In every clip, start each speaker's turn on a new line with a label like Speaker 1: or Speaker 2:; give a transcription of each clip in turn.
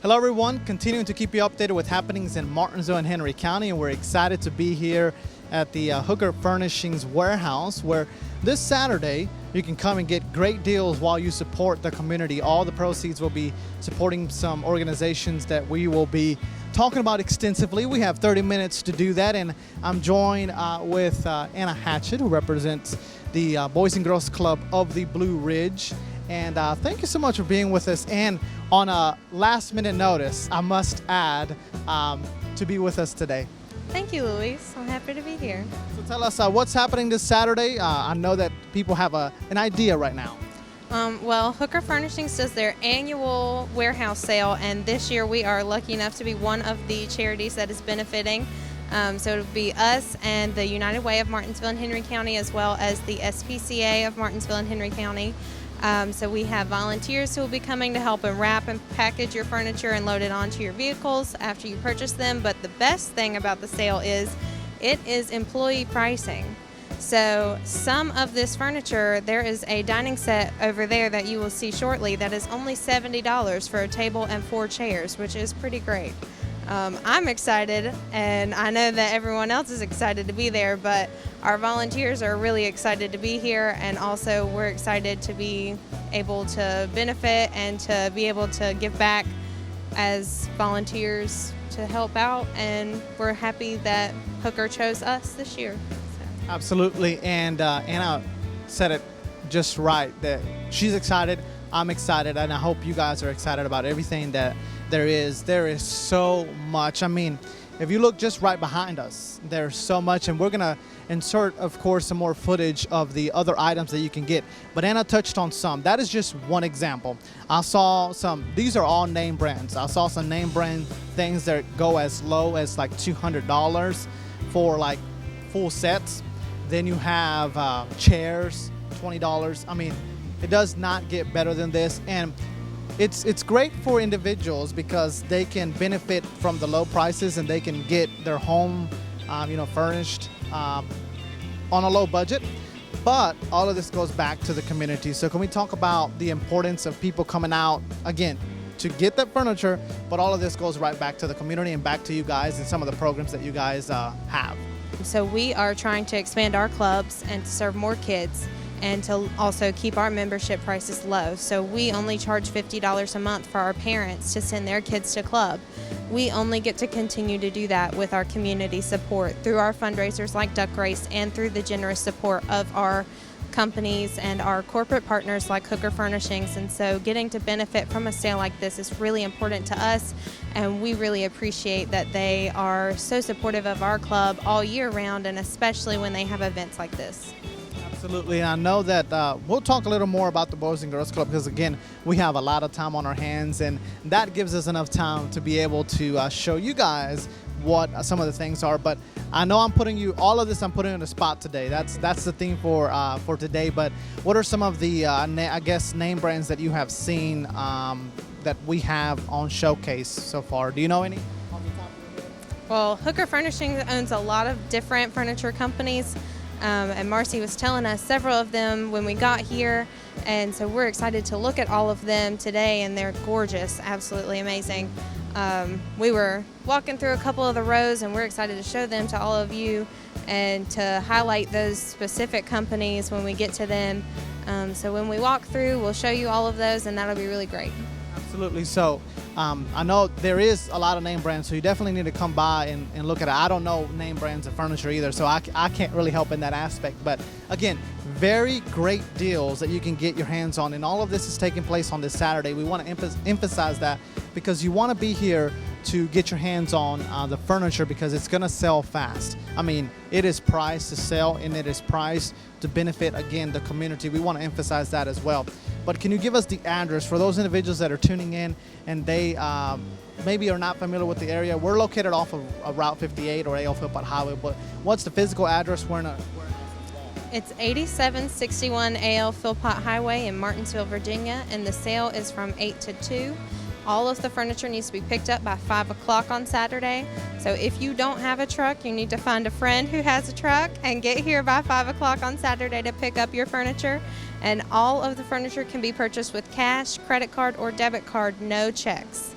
Speaker 1: Hello everyone, continuing to keep you updated with happenings in Martinsville and Henry County, and we're excited to be here at the Hooker Furnishings warehouse, where this Saturday you can come and get great deals while you support the community. All the proceeds will be supporting some organizations that we will be talking about extensively. We have 30 minutes to do that, and I'm joined with Anna Hatchett, who represents the Boys and Girls Club of the Blue Ridge. And thank you so much for being with us. And on a last minute notice, I must add, to be with us today.
Speaker 2: Thank you, Luis. I'm happy to be here.
Speaker 1: So tell us what's happening this Saturday. I know that people have an idea right now.
Speaker 2: Well, Hooker Furnishings does their annual warehouse sale, and this year we are lucky enough to be one of the charities that is benefiting. So it'll be us and the United Way of Martinsville and Henry County, as well as the SPCA of Martinsville and Henry County. So we have volunteers who will be coming to help and wrap and package your furniture and load it onto your vehicles after you purchase them. But the best thing about the sale is it is employee pricing. So some of this furniture, there is a dining set over there that you will see shortly that is only $70 for a table and 4 chairs, which is pretty great. I'm excited, and I know that everyone else is excited to be there, but our volunteers are really excited to be here, and also we're excited to be able to benefit and to be able to give back as volunteers to help out, and we're happy that Hooker chose us this year. So.
Speaker 1: Absolutely, and Anna said it just right, that she's excited, I'm excited, and I hope you guys are excited about everything that there is so much. I mean, if you look just right behind us, there's so much, and we're gonna insert, of course, some more footage of the other items that you can get. But Anna touched on some. That is just one example. I saw some, these are all name brands. I saw some name brand things that go as low as like $200 for like full sets. Then you have chairs, $20. I mean, it does not get better than this. And it's great for individuals because they can benefit from the low prices and they can get their home furnished on a low budget. But all of this goes back to the community. So can we talk about the importance of people coming out, again, to get that furniture, but all of this goes right back to the community and back to you guys and some of the programs that you guys have.
Speaker 2: So we are trying to expand our clubs and to serve more kids, and to also keep our membership prices low. So we only charge $50 a month for our parents to send their kids to club. We only get to continue to do that with our community support through our fundraisers like Duck Race and through the generous support of our companies and our corporate partners like Hooker Furnishings. And so getting to benefit from a sale like this is really important to us, and we really appreciate that they are so supportive of our club all year round, and especially when they have events like this.
Speaker 1: Absolutely, and I know that we'll talk a little more about the Boys and Girls Club because, again, we have a lot of time on our hands, and that gives us enough time to be able to show you guys what some of the things are. But I know I'm putting you all of this. I'm putting you on the spot today. That's the theme for today. But what are some of the name brands that you have seen that we have on showcase so far? Do you know any?
Speaker 2: Well, Hooker Furnishings owns a lot of different furniture companies. And Marcy was telling us several of them when we got here, and so we're excited to look at all of them today, and they're gorgeous, absolutely amazing. We were walking through a couple of the rows, and we're excited to show them to all of you and to highlight those specific companies when we get to them. So when we walk through, we'll show you all of those, and that'll be really great.
Speaker 1: Absolutely. So I know there is a lot of name brands, so you definitely need to come by and look at it. I don't know name brands of furniture either, so I can't really help in that aspect. But again, very great deals that you can get your hands on, and all of this is taking place on this Saturday. We want to emphasize that because you want to be here to get your hands on the furniture because it's going to sell fast. I mean, it is priced to sell, and it is priced to benefit, again, the community. We want to emphasize that as well. But can you give us the address for those individuals that are tuning in and they maybe are not familiar with the area? We're located off of Route 58 or Philpott Highway, but what's the physical address?
Speaker 2: It's 8761 Philpott Highway in Martinsville, Virginia, and the sale is from 8 to 2. All of the furniture needs to be picked up by 5 o'clock on Saturday. So if you don't have a truck, you need to find a friend who has a truck and get here by 5 o'clock on Saturday to pick up your furniture. And all of the furniture can be purchased with cash, credit card, or debit card, no checks.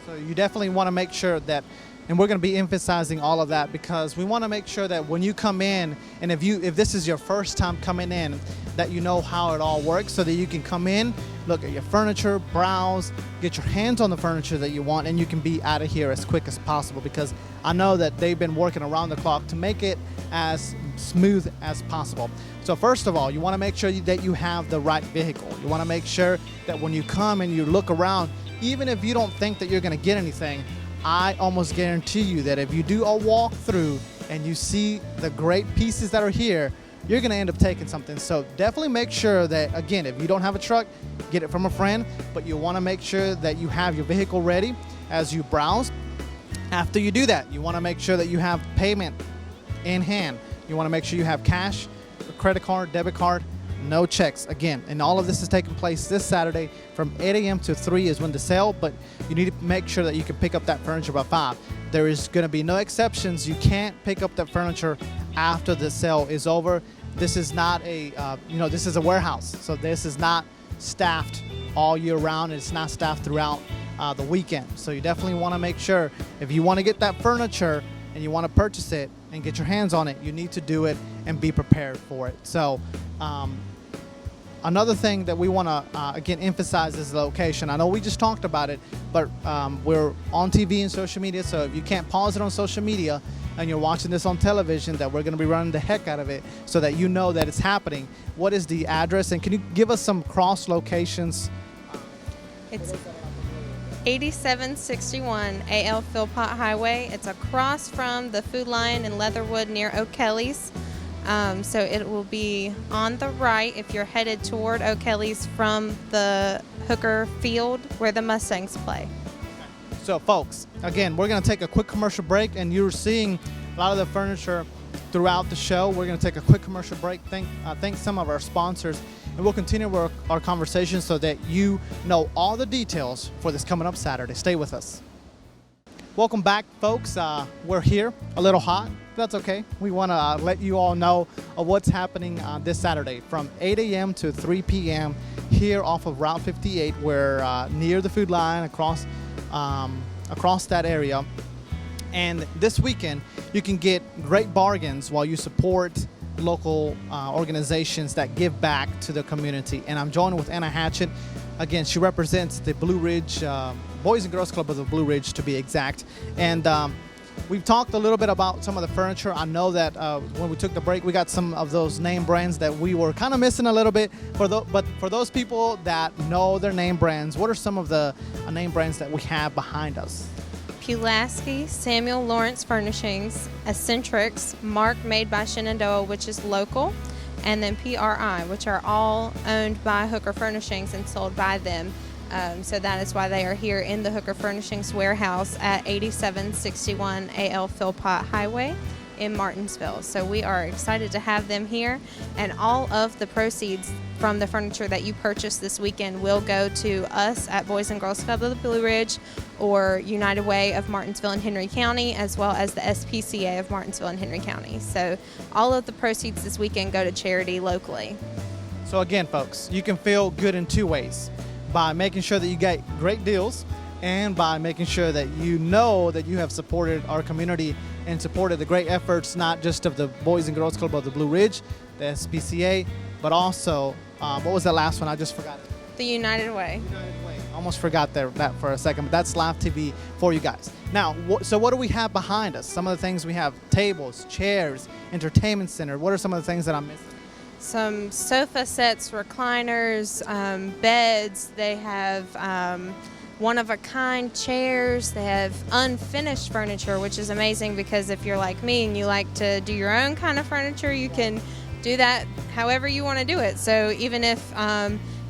Speaker 1: So you definitely want to make sure that, and we're going to be emphasizing all of that because we want to make sure that when you come in, and if this is your first time coming in, that you know how it all works so that you can come in, look at your furniture, browse, get your hands on the furniture that you want, and you can be out of here as quick as possible because I know that they've been working around the clock to make it as smooth as possible. So first of all, you want to make sure that you have the right vehicle. You want to make sure that when you come and you look around, even if you don't think that you're going to get anything, I almost guarantee you that if you do a walkthrough and you see the great pieces that are here, you're going to end up taking something. So definitely make sure that, again, if you don't have a truck, get it from a friend, but you want to make sure that you have your vehicle ready as you browse. After you do that, you want to make sure that you have payment in hand. You want to make sure you have cash, a credit card, debit card, no checks. Again, and all of this is taking place this Saturday from 8 a.m. to 3 is when the sale, but you need to make sure that you can pick up that furniture by 5. There is going to be no exceptions. You can't pick up that furniture after the sale is over. This is not a, this is a warehouse. So this is not staffed all year round. It's not staffed throughout the weekend. So you definitely want to make sure if you want to get that furniture and you want to purchase it and get your hands on it, you need to do it and be prepared for it. So another thing that we want to, again, emphasize is the location. I know we just talked about it, but we're on TV and social media, so if you can't pause it on social media and you're watching this on television, that we're going to be running the heck out of it so that you know that it's happening. What is the address, and can you give us some cross locations?
Speaker 2: It's 8761 AL Philpott Highway. It's across from the Food Lion in Leatherwood near O'Kelly's. So it will be on the right if you're headed toward O'Kelly's from the Hooker Field where the Mustangs play.
Speaker 1: So folks, again, we're going to take a quick commercial break, and you're seeing a lot of the furniture throughout the show. We're going to take a quick commercial break, thank some of our sponsors, and we'll continue our conversation so that you know all the details for this coming up Saturday. Stay with us. Welcome back, folks. We're here, a little hot. That's okay. We want to let you all know of what's happening this Saturday from 8 a.m. to 3 p.m. here off of Route 58. We're near the Food Line across that area. And this weekend, you can get great bargains while you support local organizations that give back to the community. And I'm joined with Anna Hatchett. Again, she represents the Blue Ridge Boys and Girls Club of the Blue Ridge, to be exact. And we've talked a little bit about some of the furniture. I know that when we took the break, we got some of those name brands that we were kind of missing a little bit. But for those people that know their name brands, what are some of the name brands that we have behind us?
Speaker 2: Pulaski, Samuel Lawrence Furnishings, Eccentrics, Mark Made by Shenandoah, which is local, and then PRI, which are all owned by Hooker Furnishings and sold by them. So that is why they are here in the Hooker Furnishings warehouse at 8761 AL Philpott Highway in Martinsville. So we are excited to have them here, and all of the proceeds from the furniture that you purchase this weekend will go to us at Boys and Girls Club of the Blue Ridge or United Way of Martinsville and Henry County, as well as the SPCA of Martinsville and Henry County. So all of the proceeds this weekend go to charity locally.
Speaker 1: So again, folks, you can feel good in two ways: by making sure that you get great deals, and by making sure that you know that you have supported our community and supported the great efforts, not just of the Boys and Girls Club of the Blue Ridge, the SPCA, but also, what was that last one? I just forgot it.
Speaker 2: The United Way.
Speaker 1: United Way. Almost forgot that for a second, but that's live TV for you guys. Now, so what do we have behind us? Some of the things we have: tables, chairs, entertainment center. What are some of the things that I'm missing?
Speaker 2: Some sofa sets, recliners, beds. They have one-of-a-kind chairs. They have unfinished furniture, which is amazing because if you're like me and you like to do your own kind of furniture, you can do that however you want to do it. So even if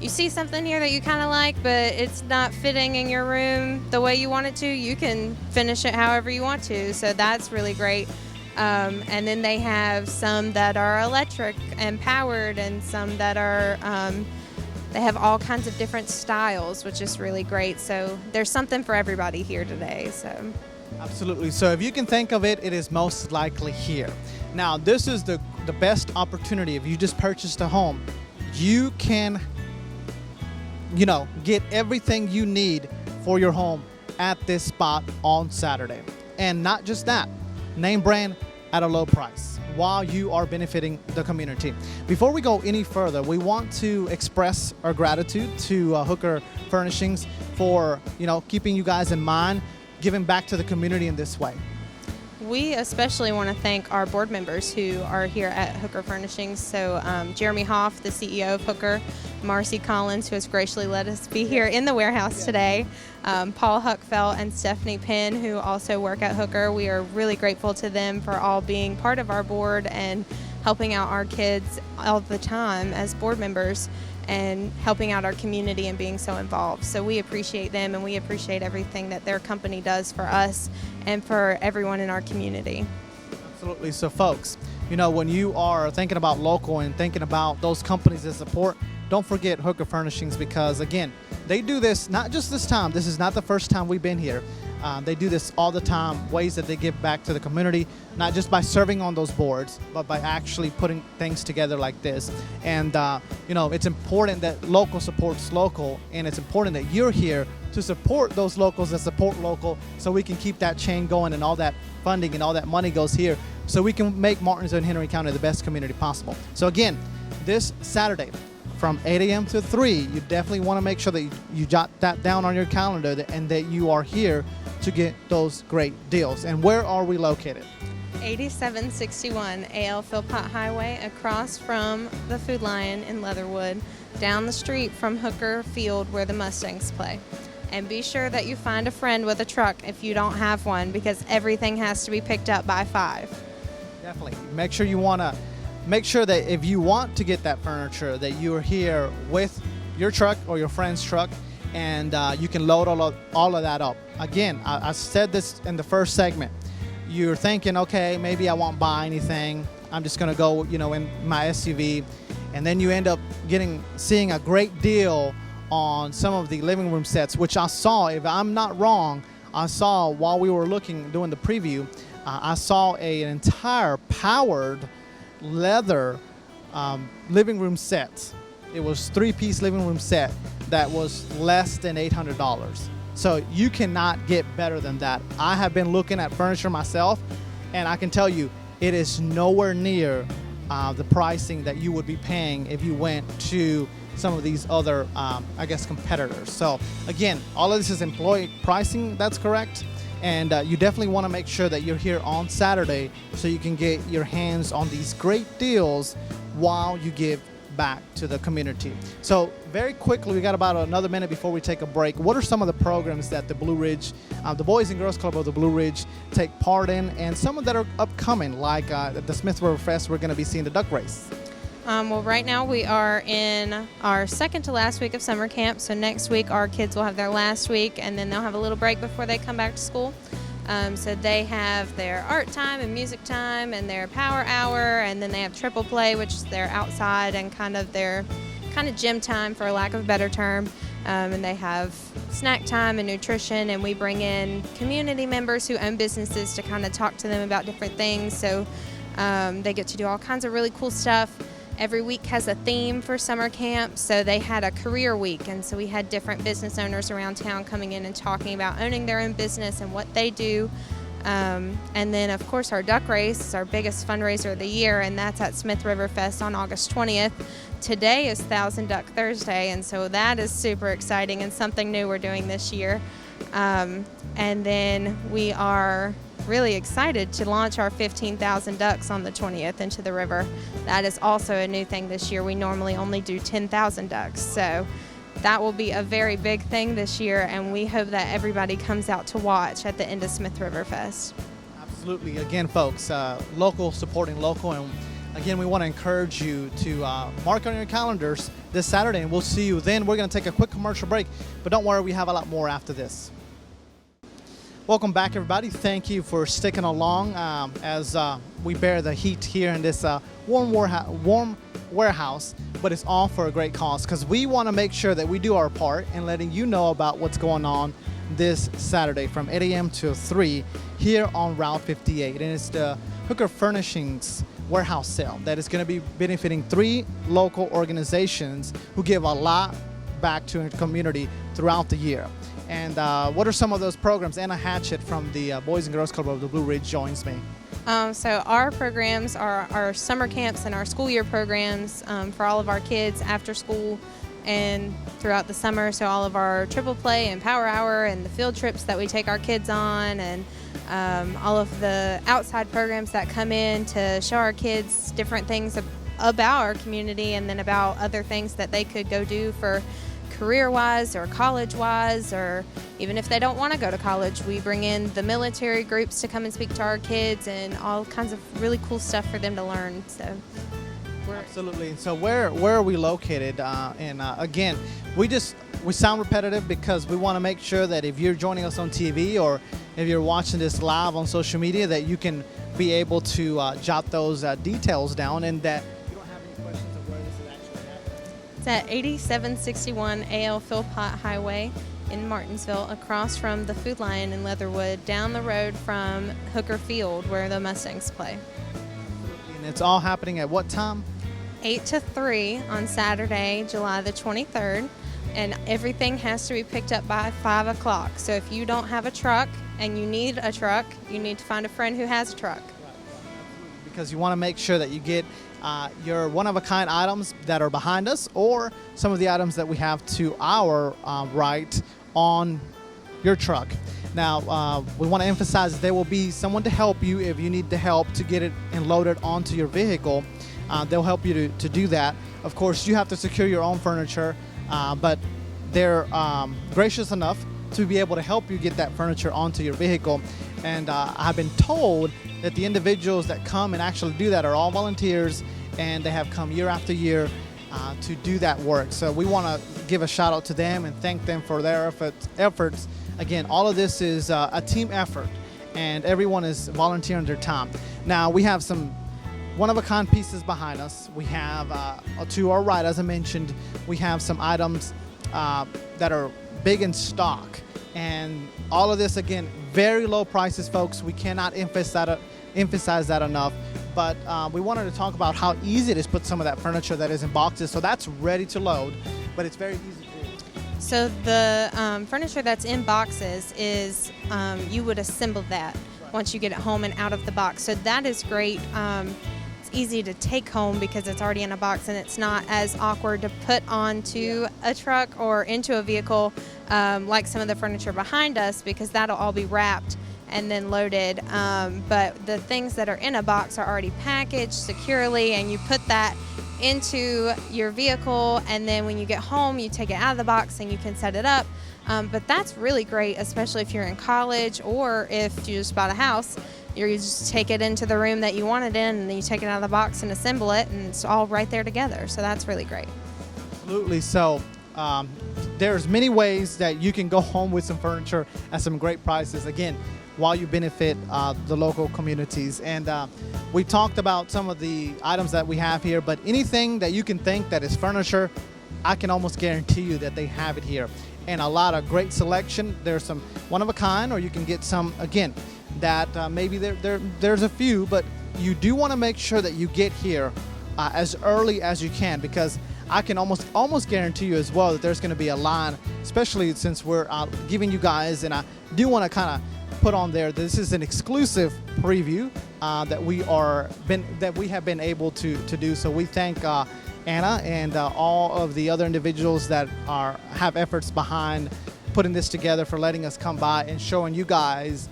Speaker 2: you see something here that you kind of like, but it's not fitting in your room the way you want it to, you can finish it however you want to. So that's really great. And then they have some that are electric and powered, and some that are they have all kinds of different styles, which is really great. So there's something for everybody here today. So
Speaker 1: absolutely. So if you can think of it, it is most likely here. Now, this is the best opportunity. If you just purchased a home, you can, get everything you need for your home at this spot on Saturday. And not just that, name brand at a low price while you are benefiting the community. Before we go any further, we want to express our gratitude to Hooker Furnishings for keeping you guys in mind, giving back to the community in this way.
Speaker 2: We especially want to thank our board members who are here at Hooker Furnishings. So Jeremy Hoff, the CEO of Hooker, Marcy Collins, who has graciously let us be here in the warehouse today, Paul Huckfeld and Stephanie Penn, who also work at Hooker. We are really grateful to them for all being part of our board and helping out our kids all the time as board members and helping out our community and being so involved. So we appreciate them, and we appreciate everything that their company does for us and for everyone in our community.
Speaker 1: Absolutely. So folks, when you are thinking about local and thinking about those companies that support, don't forget Hooker Furnishings, because again, they do this not just this time. This is not the first time we've been here. They do this all the time, ways that they give back to the community, not just by serving on those boards, but by actually putting things together like this. And, it's important that local supports local, and it's important that you're here to support those locals that support local, so we can keep that chain going and all that funding and all that money goes here, so we can make Martinsville and Henry County the best community possible. So again, this Saturday, from 8 a.m. to 3, you definitely want to make sure that you jot that down on your calendar and that you are here to get those great deals. And where are we located?
Speaker 2: 8761 AL Philpott Highway, across from the Food Lion in Leatherwood, down the street from Hooker Field where the Mustangs play. And be sure that you find a friend with a truck if you don't have one, because everything has to be picked up by 5.
Speaker 1: Definitely. Make sure that if you want to get that furniture, that you're here with your truck or your friend's truck, and you can load all of that up. Again, I said this in the first segment. You're thinking, okay, maybe I won't buy anything. I'm just going to go, in my SUV. And then you end up seeing a great deal on some of the living room sets, which I saw, if I'm not wrong, I saw while we were doing the preview, I saw an entire powered leather living room set. It was 3-piece living room set that was less than $800. So you cannot get better than that. I have been looking at furniture myself, and I can tell you it is nowhere near the pricing that you would be paying if you went to some of these other, competitors. So again, all of this is employee pricing, that's correct. And you definitely want to make sure that you're here on Saturday so you can get your hands on these great deals while you give back to the community. So very quickly, we got about another minute before we take a break. What are some of the programs that the Blue Ridge, the Boys and Girls Club of the Blue Ridge take part in, and some of that are upcoming, like at the Smith River Fest, we're going to be seeing the duck race?
Speaker 2: Well, right now we are in our second to last week of summer camp. So next week our kids will have their last week, and then they'll have a little break before they come back to school. So they have their art time and music time and their power hour, and then they have triple play, which is their outside and their gym time, for lack of a better term. And they have snack time and nutrition, and we bring in community members who own businesses to kind of talk to them about different things. So they get to do all kinds of really cool stuff. Every week has a theme for summer camp, so they had a career week, and so we had different business owners around town coming in and talking about owning their own business and what they do. And then, of course, our duck race is our biggest fundraiser of the year, and that's at Smith River Fest on August 20th. Today is Thousand Duck Thursday, and so that is super exciting and something new we're doing this year. And then we are really excited to launch our 15,000 ducks on the 20th into the river. That is also a new thing this year. We normally only do 10,000 ducks. So that will be a very big thing this year, and we hope that everybody comes out to watch at the end of Smith River Fest.
Speaker 1: Absolutely. Again, folks, local supporting local, and again, we want to encourage you to mark on your calendars this Saturday, and we'll see you then. We're going to take a quick commercial break, but don't worry, we have a lot more after this. Welcome back, everybody. Thank you for sticking along as we bear the heat here in this warm warehouse, but it's all for a great cause, because we want to make sure that we do our part in letting you know about what's going on this Saturday from 8 a.m. to 3 here on Route 58. And it's the Hooker Furnishings warehouse sale that is going to be benefiting 3 local organizations who give a lot back to the community throughout the year. And what are some of those programs? Anna Hatchett from the Boys and Girls Club of the Blue Ridge joins me.
Speaker 2: So our programs are our summer camps and our school year programs for all of our kids after school and throughout the summer. So all of our triple play and power hour and the field trips that we take our kids on, and all of the outside programs that come in to show our kids different things about our community, and then about other things that they could go do for career-wise or college-wise, or even if they don't want to go to college, we bring in the military groups to come and speak to our kids, and all kinds of really cool stuff for them to learn. So
Speaker 1: absolutely. So where are we located? Again, we sound repetitive because we want to make sure that if you're joining us on TV or if you're watching this live on social media, that you can be able to jot those details down, and that you don't have any questions of where this is actually happening.
Speaker 2: it's at 8761 AL Philpott Highway in Martinsville, across from the Food Lion in Leatherwood, down the road from Hooker Field where the Mustangs play.
Speaker 1: And it's all happening at what time?
Speaker 2: 8 to 3 on Saturday, July the 23rd, and everything has to be picked up by 5 o'clock. So if you don't have a truck and you need a truck, you need to find a friend who has a truck.
Speaker 1: Because you want to make sure that you get your one-of-a-kind items that are behind us, or some of the items that we have to our right on your truck. Now, we want to emphasize that there will be someone to help you if you need the help to get it and load it onto your vehicle. They'll help you to do that. Of course, you have to secure your own furniture, but they're gracious enough to be able to help you get that furniture onto your vehicle. And I've been told that the individuals that come and actually do that are all volunteers, and they have come year after year to do that work. So we want to give a shout out to them and thank them for their efforts. Again, all of this is a team effort, and everyone is volunteering their time. Now, we have some one-of-a-kind pieces behind us. We have, to our right, as I mentioned, we have some items that are big in stock. And all of this, again, very low prices, folks. We cannot emphasize that enough. But we wanted to talk about how easy it is to put some of that furniture that is in boxes. So that's ready to load, but it's very easy to do.
Speaker 2: So the furniture that's in boxes is, you would assemble that once you get it home and out of the box. So that is great. It's easy to take home because it's already in a box, and it's not as awkward to put onto a truck or into a vehicle like some of the furniture behind us, because that'll all be wrapped and then loaded. But the things that are in a box are already packaged securely, and you put that into your vehicle, and then when you get home you take it out of the box and you can set it up. But that's really great, especially if you're in college or if you just bought a house. You just take it into the room that you want it in, and then you take it out of the box and assemble it, and it's all right there together. So that's really great.
Speaker 1: Absolutely. So there's many ways that you can go home with some furniture at some great prices, again, while you benefit the local communities. And we talked about some of the items that we have here, but anything that you can think that is furniture, I can almost guarantee you that they have it here. And a lot of great selection. There's some one-of-a-kind, or you can get some, again, that maybe there's a few, but you do want to make sure that you get here as early as you can, because I can almost guarantee you as well that there's going to be a line, especially since we're giving you guys, and I do want to kind of put on there, this is an exclusive preview that we have been able to do. So we thank Anna and all of the other individuals that have efforts behind putting this together, for letting us come by and showing you guys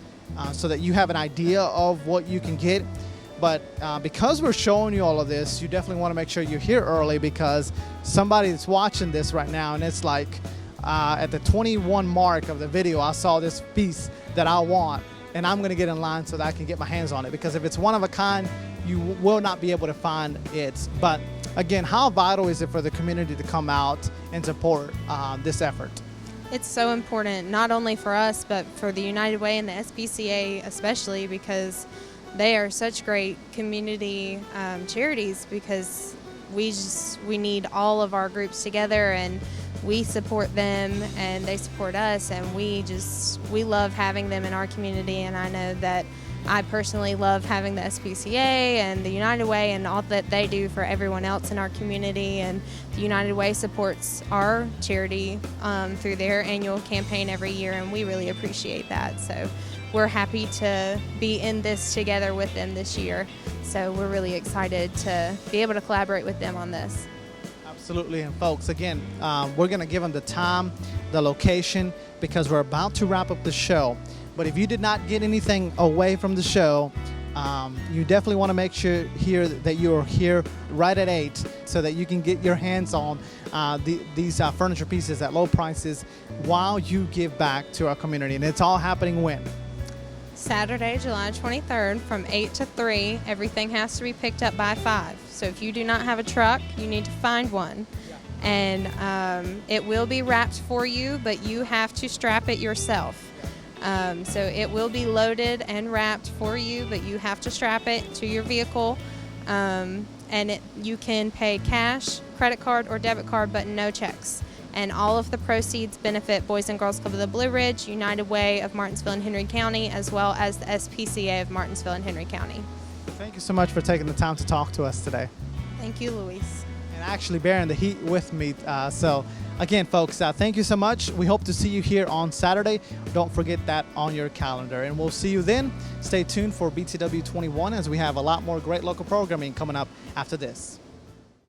Speaker 1: so that you have an idea of what you can get. But because we're showing you all of this, you definitely want to make sure you're here early, because somebody that's watching this right now, and it's like at the 21 mark of the video, I saw this piece that I want, and I'm going to get in line so that I can get my hands on it, because if it's one of a kind, you will not be able to find it. But again, how vital is it for the community to come out and support this effort?
Speaker 2: It's so important, not only for us, but for the United Way and the SPCA especially, because they are such great community charities, because we need all of our groups together, and we support them and they support us, and we love having them in our community. And I know that I personally love having the SPCA and the United Way and all that they do for everyone else in our community, and The United Way supports our charity through their annual campaign every year, and we really appreciate that. So we're happy to be in this together with them this year. So we're really excited to be able to collaborate with them on this.
Speaker 1: Absolutely. And folks, again, we're going to give them the time, the location, because we're about to wrap up the show. But if you did not get anything away from the show, you definitely want to make sure here that you're here right at 8 so that you can get your hands on these furniture pieces at low prices while you give back to our community. And it's all happening when?
Speaker 2: Saturday, July 23rd from 8 to 3. Everything has to be picked up by 5. So if you do not have a truck, you need to find one. And it will be wrapped for you, but you have to strap it yourself. So it will be loaded and wrapped for you, but you have to strap it to your vehicle. And you can pay cash, credit card, or debit card, but no checks. And all of the proceeds benefit Boys and Girls Club of the Blue Ridge, United Way of Martinsville and Henry County, as well as the SPCA of Martinsville and Henry County.
Speaker 1: Thank you so much for taking the time to talk to us today.
Speaker 2: Thank you, Luis.
Speaker 1: And actually bearing the heat with me. So again, folks, thank you so much. We hope to see you here on Saturday. Don't forget that on your calendar. And we'll see you then. Stay tuned for BTW 21 as we have a lot more great local programming coming up after this.